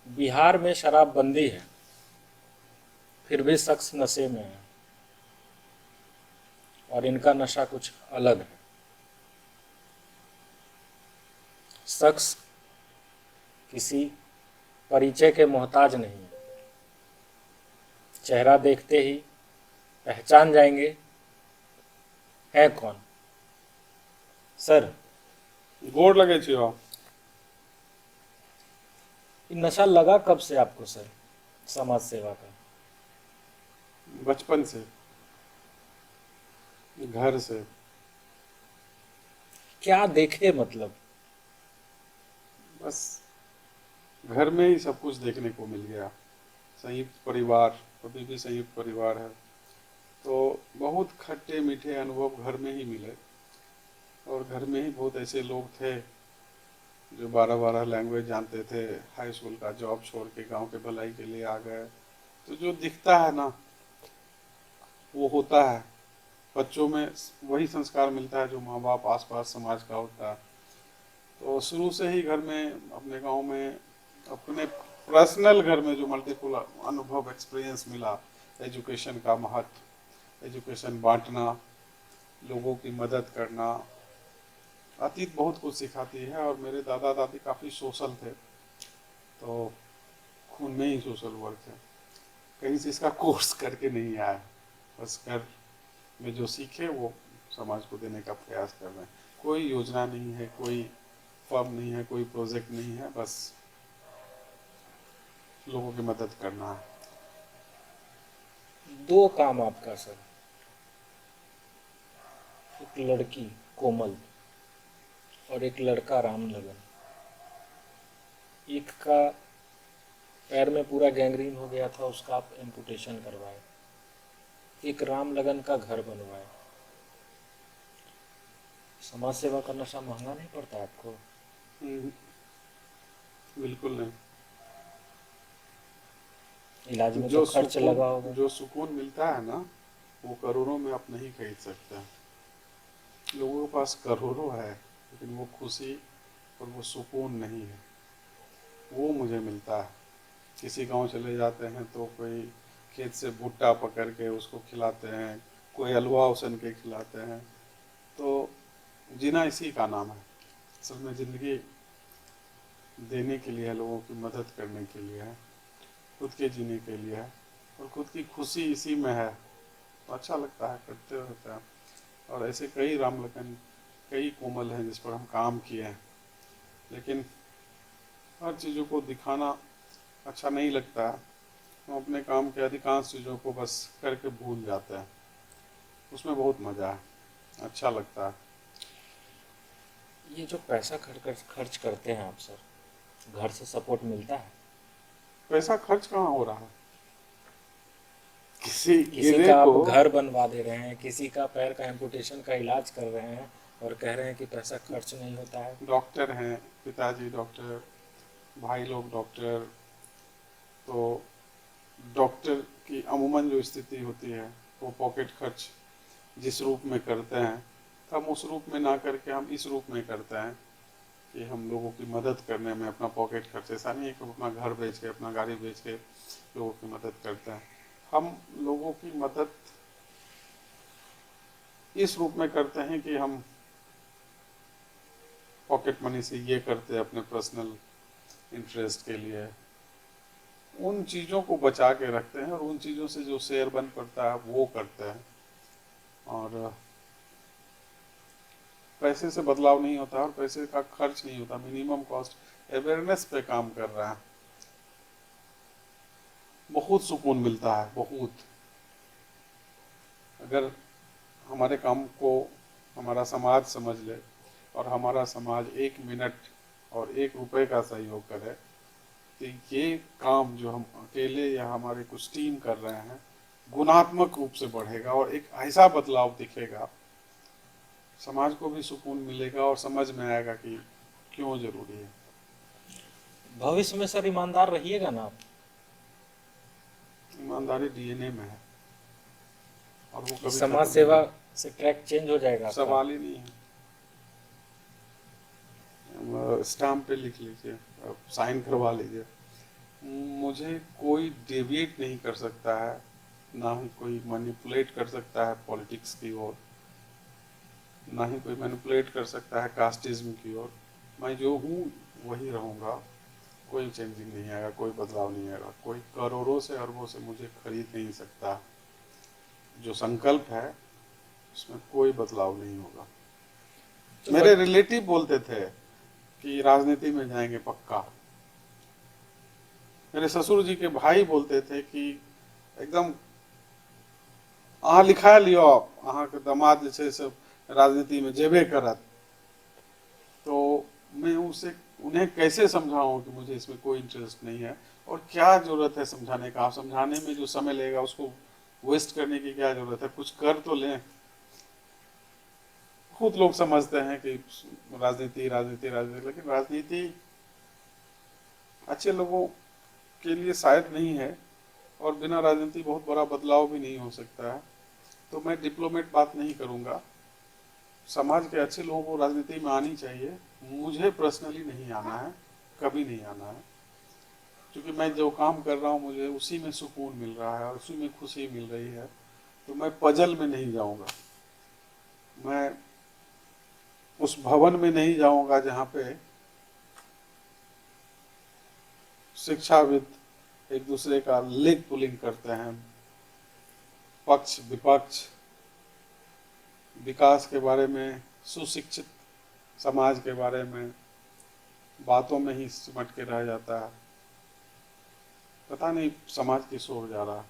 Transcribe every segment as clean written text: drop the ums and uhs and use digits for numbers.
बिहार में शराबबंदी है, फिर भी शख्स नशे में है और इनका नशा कुछ अलग है। शख्स किसी परिचय के मोहताज नहीं है, चेहरा देखते ही पहचान जाएंगे है कौन। सर, गोर लगे छियो। ये नशा लगा कब से आपको सर, समाज सेवा का? बचपन से, घर से। क्या देखे मतलब? बस घर में ही सब कुछ देखने को मिल गया। संयुक्त परिवार, अभी भी संयुक्त परिवार है, तो बहुत खट्टे मीठे अनुभव घर में ही मिले। और घर में ही बहुत ऐसे लोग थे जो 12-12 लैंग्वेज जानते थे, हाई स्कूल का जॉब छोड़ के गांव के भलाई के लिए आ गए। तो जो दिखता है ना, वो होता है। बच्चों में वही संस्कार मिलता है जो माँ बाप आसपास समाज का होता है। तो शुरू से ही घर में, अपने गांव में, अपने पर्सनल घर में जो मल्टीपल अनुभव एक्सपीरियंस मिला, एजुकेशन का महत्व, एजुकेशन बांटना, लोगों की मदद करना, अतीत बहुत कुछ सिखाती है। और मेरे दादा दादी काफ़ी सोशल थे, तो खून में ही सोशल वर्क है। कहीं से इसका कोर्स करके नहीं आया, बस घर में जो सीखे वो समाज को देने का प्रयास कर रहे हैं। कोई योजना नहीं है, कोई फर्म नहीं है, कोई प्रोजेक्ट नहीं है, बस लोगों की मदद करना है। दो काम आपका सर, एक लड़की कोमल और एक लड़का राम लगन। एक का पैर में पूरा गैंग्रीन हो गया था, उसका आप एम्पुटेशन करवाए। एक राम लगन का घर बनवाए। समाज सेवा करना सा महंगा नहीं पड़ता आपको? हम्म, बिल्कुल नहीं। इलाज में तो जो खर्च सुकून लगा होगा। जो सुकून मिलता है ना, वो करोड़ों में आप नहीं खरीद सकते। लोगों के पास करोड़ों है, लेकिन वो खुशी और वो सुकून नहीं है। वो मुझे मिलता है। किसी गांव चले जाते हैं तो कोई खेत से भुट्टा पकड़ के उसको खिलाते हैं, कोई हलवा उसन के खिलाते हैं। तो जीना इसी का नाम है। असल में ज़िंदगी देने के लिए है, लोगों की मदद करने के लिए है, खुद के जीने के लिए है, और खुद की खुशी इसी में है। तो अच्छा लगता है, करते रहते हैं। और ऐसे कई राम लखन, कई कोमल हैं जिस पर हम काम किए हैं, लेकिन हर चीज़ों को दिखाना अच्छा नहीं लगता है। हम अपने काम के अधिकांश चीज़ों को बस करके भूल जाते हैं। उसमें बहुत मज़ा है, अच्छा लगता है। ये जो पैसा खर्च करते हैं आप सर, घर से सपोर्ट मिलता है? पैसा खर्च कहाँ हो रहा है? किसी किसी गिरे का को। आप घर बनवा दे रहे हैं, किसी का पैर का एम्पुटेशन का इलाज कर रहे हैं और कह रहे हैं कि पैसा खर्च नहीं होता है। डॉक्टर हैं, पिताजी डॉक्टर, भाई लोग डॉक्टर। तो डॉक्टर की अमूमन जो स्थिति होती है, वो पॉकेट खर्च जिस रूप में करते हैं, हम उस रूप में ना करके हम इस रूप में करते हैं कि हम लोगों की मदद करने में अपना पॉकेट खर्च, ऐसा नहीं है कि हम अपना घर बेच के, अपना गाड़ी बेच के लोगों की मदद करते हैं। हम लोगों की मदद इस रूप में करते हैं कि हम पॉकेट मनी से ये करते हैं अपने पर्सनल इंटरेस्ट के लिए, उन चीज़ों को बचा के रखते हैं, और उन चीज़ों से जो शेयर बन पड़ता है वो करते हैं। और पैसे से बदलाव नहीं होता और पैसे का खर्च नहीं होता, मिनिमम कॉस्ट अवेयरनेस पे काम कर रहा है। बहुत सुकून मिलता है, बहुत। अगर हमारे काम को हमारा समाज समझ ले, और हमारा समाज 1 मिनट और 1 रुपए का सहयोग करे, तो ये काम जो हम अकेले या हमारे कुछ टीम कर रहे हैं, गुणात्मक रूप से बढ़ेगा और एक ऐसा बदलाव दिखेगा, समाज को भी सुकून मिलेगा और समझ में आएगा कि क्यों जरूरी है। भविष्य में सर ईमानदार रहिएगा ना आप? ईमानदारी डीएनए में है, और वो कि कभी समाज खत्म नहीं सेवा होगा। से ट्रैक चेंज हो जाएगा आपका? सवाल ही नहीं है। स्टाम्प पे लिख लीजिए, साइन करवा लीजिए, मुझे कोई डेविएट नहीं कर सकता है, ना ही कोई मैनिपुलेट कर सकता है पॉलिटिक्स की ओर, ना ही कोई मैनिपुलेट कर सकता है कास्टिज्म की ओर। मैं जो हूँ वही रहूँगा, कोई चेंजिंग नहीं आएगा, कोई बदलाव नहीं आएगा। कोई करोड़ों से अरबों से मुझे खरीद नहीं सकता। जो संकल्प है उसमें कोई बदलाव नहीं होगा। तो मेरे रिलेटिव बोलते थे कि राजनीति में जाएंगे पक्का। मेरे ससुर जी के भाई बोलते थे कि एकदम अहाँ लिखा लियो, अहाँ के दामाद जे छै से राजनीति में जेबे करत। तो मैं उसे उन्हें कैसे समझाऊं कि मुझे इसमें कोई इंटरेस्ट नहीं है, और क्या जरूरत है समझाने का। आप समझाने में जो समय लगेगा उसको वेस्ट करने की क्या जरूरत है, कुछ कर तो लें। खुद लोग समझते हैं कि राजनीति राजनीति राजनीति, लेकिन राजनीति अच्छे लोगों के लिए शायद नहीं है, और बिना राजनीति बहुत बड़ा बदलाव भी नहीं हो सकता है। तो मैं डिप्लोमेट बात नहीं करूंगा। समाज के अच्छे लोगों को राजनीति में आनी चाहिए। मुझे पर्सनली नहीं आना है, कभी नहीं आना है, क्योंकि मैं जो काम कर रहा हूँ मुझे उसी में सुकून मिल रहा है और उसी में खुशी मिल रही है। तो मैं पजल में नहीं जाऊंगा, मैं उस भवन में नहीं जाऊंगा जहाँ पे शिक्षाविद एक दूसरे का लेग पुलिंग करते हैं, पक्ष विपक्ष, विकास के बारे में, सुशिक्षित समाज के बारे में बातों में ही सिमट के रह जाता है। पता नहीं समाज किस ओर जा रहा है।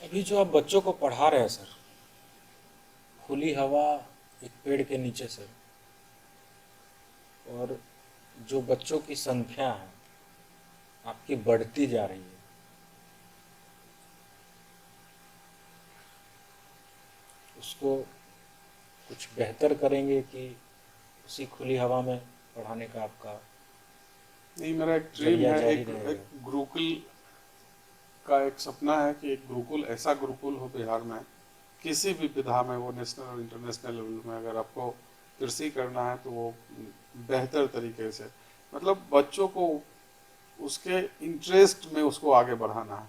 अभी जो आप बच्चों को पढ़ा रहे हैं सर, खुली हवा, एक पेड़ के नीचे सर, और जो बच्चों की संख्या है आपकी बढ़ती जा रही है, उसको कुछ बेहतर करेंगे कि उसी खुली हवा में पढ़ाने का आपका नहीं, मेरा एक ड्रीम जरिया है, जारी एक रहेगा? गुरुकुल का एक सपना है कि एक गुरुकुल, ऐसा गुरुकुल हो बिहार में, किसी भी विधा में, वो नेशनल और इंटरनेशनल लेवल में। अगर आपको कृषि करना है तो वो बेहतर तरीके से, मतलब बच्चों को उसके इंटरेस्ट में उसको आगे बढ़ाना है।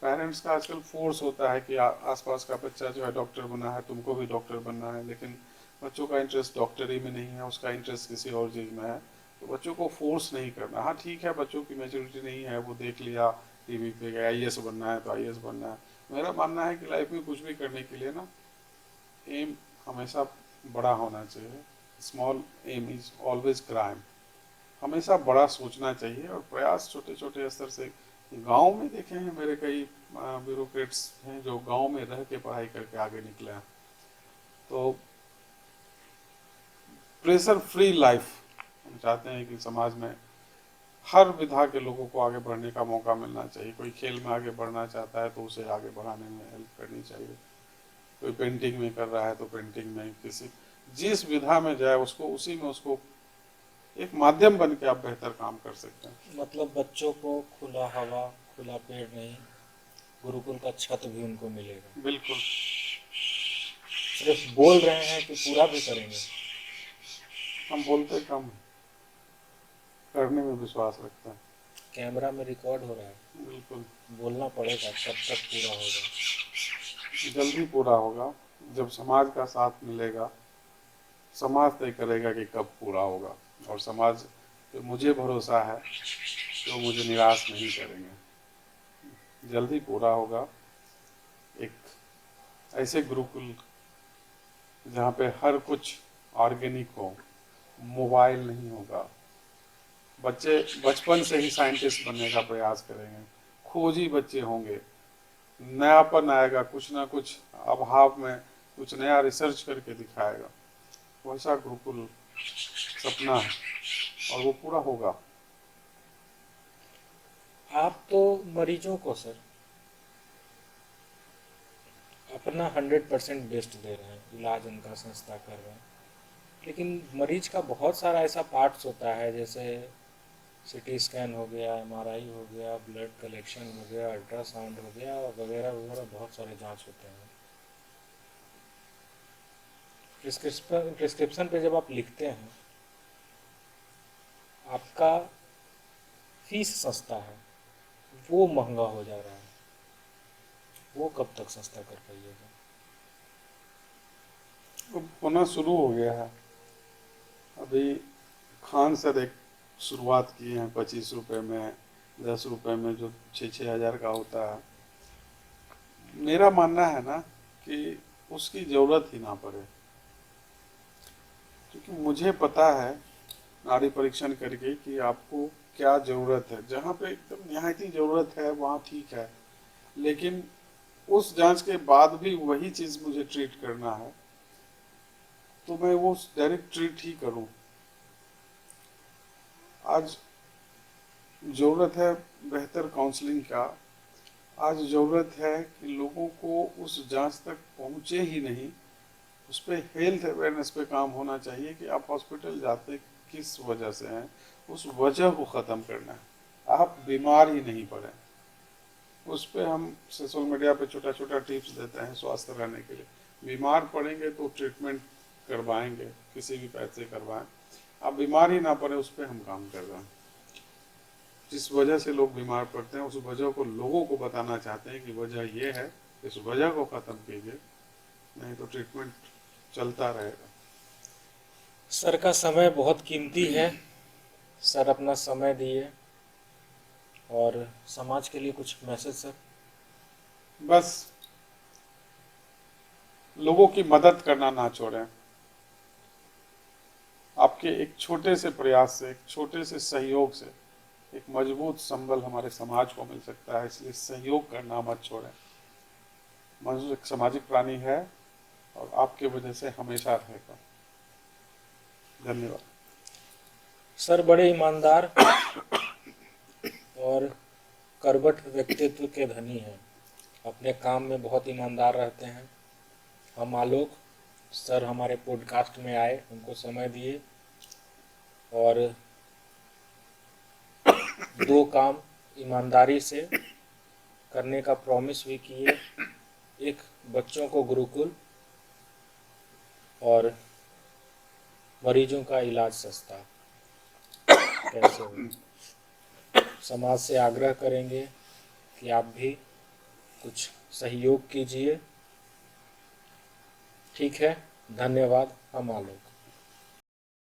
पेरेंट्स का आजकल फोर्स होता है कि आसपास का बच्चा जो है डॉक्टर बना है, तुमको भी डॉक्टर बनना है, लेकिन बच्चों का इंटरेस्ट डॉक्टरी में नहीं है, उसका इंटरेस्ट किसी और चीज़ में है। तो बच्चों को फोर्स नहीं करना। हाँ ठीक है, बच्चों की मेच्योरिटी नहीं है, वो देख लिया टीवी पे आईएएस बनना है तो आईएएस बनना है। मेरा मानना है कि लाइफ में कुछ भी करने के लिए ना, एम हमेशा बड़ा होना चाहिए। Small aim is always crime. हमेशा बड़ा सोचना चाहिए और प्रयास छोटे छोटे स्तर से। गांव में देखे हैं मेरे कई ब्यूरोक्रेट्स हैं जो गांव में रह के पढ़ाई करके आगे निकले हैं। तो प्रेशर फ्री लाइफ हम चाहते हैं कि समाज में हर विधा के लोगों को आगे बढ़ने का मौका मिलना चाहिए। कोई खेल में आगे बढ़ना चाहता है तो उसे आगे बढ़ाने में हेल्प करनी चाहिए। कोई पेंटिंग में कर रहा है तो पेंटिंग में, किसी जिस विधा में जाए उसको उसी में उसको एक माध्यम बन के आप बेहतर काम कर सकते हैं। मतलब बच्चों को खुला हवा, खुला पेड़ नहीं, गुरुकुल का छत भी उनको मिलेगा। बिल्कुल। सिर्फ बोल रहे हैं कि पूरा भी करेंगे? हम बोलते कम हैं, करने में विश्वास रखते हैं। कैमरा में रिकॉर्ड हो रहा है, बिल्कुल। बोलना पड़ेगा कब तक पूरा होगा। जल्दी पूरा होगा, जब समाज का साथ मिलेगा। समाज तय करेगा कि कब पूरा होगा, और समाज पे मुझे भरोसा है कि वो मुझे निराश नहीं करेंगे। जल्दी पूरा होगा। एक ऐसे गुरुकुल जहाँ पे हर कुछ ऑर्गेनिक हो, मोबाइल नहीं होगा, बच्चे बचपन से ही साइंटिस्ट बनने का प्रयास करेंगे, खोजी बच्चे होंगे, नयापन आएगा, कुछ ना कुछ अभाव में कुछ नया रिसर्च करके दिखाएगा। वैसा गुरुकुल सपना है और वो पूरा होगा। आप तो मरीजों को सर अपना 100% बेस्ट दे रहे हैं, इलाज उनका सस्ता कर रहे हैं, लेकिन मरीज का बहुत सारा ऐसा पार्ट्स होता है, जैसे सीटी स्कैन हो गया, एमआरआई हो गया, ब्लड कलेक्शन हो गया, अल्ट्रासाउंड हो गया, वगैरह वगैरह बहुत सारे जांच होते हैं। प्रिस्क्रिप्शन पे जब आप लिखते हैं, आपका फीस सस्ता है वो महंगा हो जा रहा है, वो कब तक सस्ता कर पाइएगा? अब होना शुरू हो गया है। अभी खान सर एक शुरुआत किए हैं 25 रुपये में, 10 रुपये में, जो 6-6 हज़ार का होता है। मेरा मानना है ना कि उसकी ज़रूरत ही ना पड़े, क्योंकि मुझे पता है नाड़ी परीक्षण करके कि आपको क्या ज़रूरत है। जहाँ पे एकदम निहायती ज़रूरत है वहाँ ठीक है, लेकिन उस जांच के बाद भी वही चीज़ मुझे ट्रीट करना है तो मैं वो डायरेक्ट ट्रीट ही करूँ। आज ज़रूरत है बेहतर काउंसलिंग का। आज ज़रूरत है कि लोगों को उस जांच तक पहुँचे ही नहीं, उस पर हेल्थ अवेयरनेस पे काम होना चाहिए कि आप हॉस्पिटल जाते किस वजह से हैं, उस वजह को ख़त्म करना है, आप बीमार ही नहीं पड़े। उस पर हम सोशल मीडिया पे छोटा छोटा टिप्स देते हैं स्वास्थ्य रहने के लिए। बीमार पड़ेंगे तो ट्रीटमेंट करवाएंगे, किसी भी पैसे करवाएं, आप बीमार ही ना पड़े उस पर हम काम कर रहे हैं। जिस वजह से लोग बीमार पड़ते हैं उस वजह को लोगों को बताना चाहते हैं कि वजह ये है, इस वजह को ख़त्म कीजिए, नहीं तो ट्रीटमेंट चलता रहेगा। सर का समय बहुत कीमती है, सर अपना समय दिए, और समाज के लिए कुछ मैसेज सर? बस लोगों की मदद करना ना छोड़ें। आपके एक छोटे से प्रयास से, एक छोटे से सहयोग से एक मजबूत संबल हमारे समाज को मिल सकता है, इसलिए सहयोग करना मत छोड़ें। मनुष्य एक सामाजिक प्राणी है और आपके वजह से हमेशा रहेगा। धन्यवाद। सर बड़े ईमानदार और करबट व्यक्तित्व के धनी हैं, अपने काम में बहुत ईमानदार रहते हैं। हम आलोक सर हमारे पॉडकास्ट में आए, हमको समय दिए और दो काम ईमानदारी से करने का प्रॉमिस भी किए। एक, बच्चों को गुरुकुल, और मरीजों का इलाज सस्ता कैसे हो। समाज से आग्रह करेंगे कि आप भी कुछ सहयोग कीजिए। ठीक है, धन्यवाद। हम आलोक।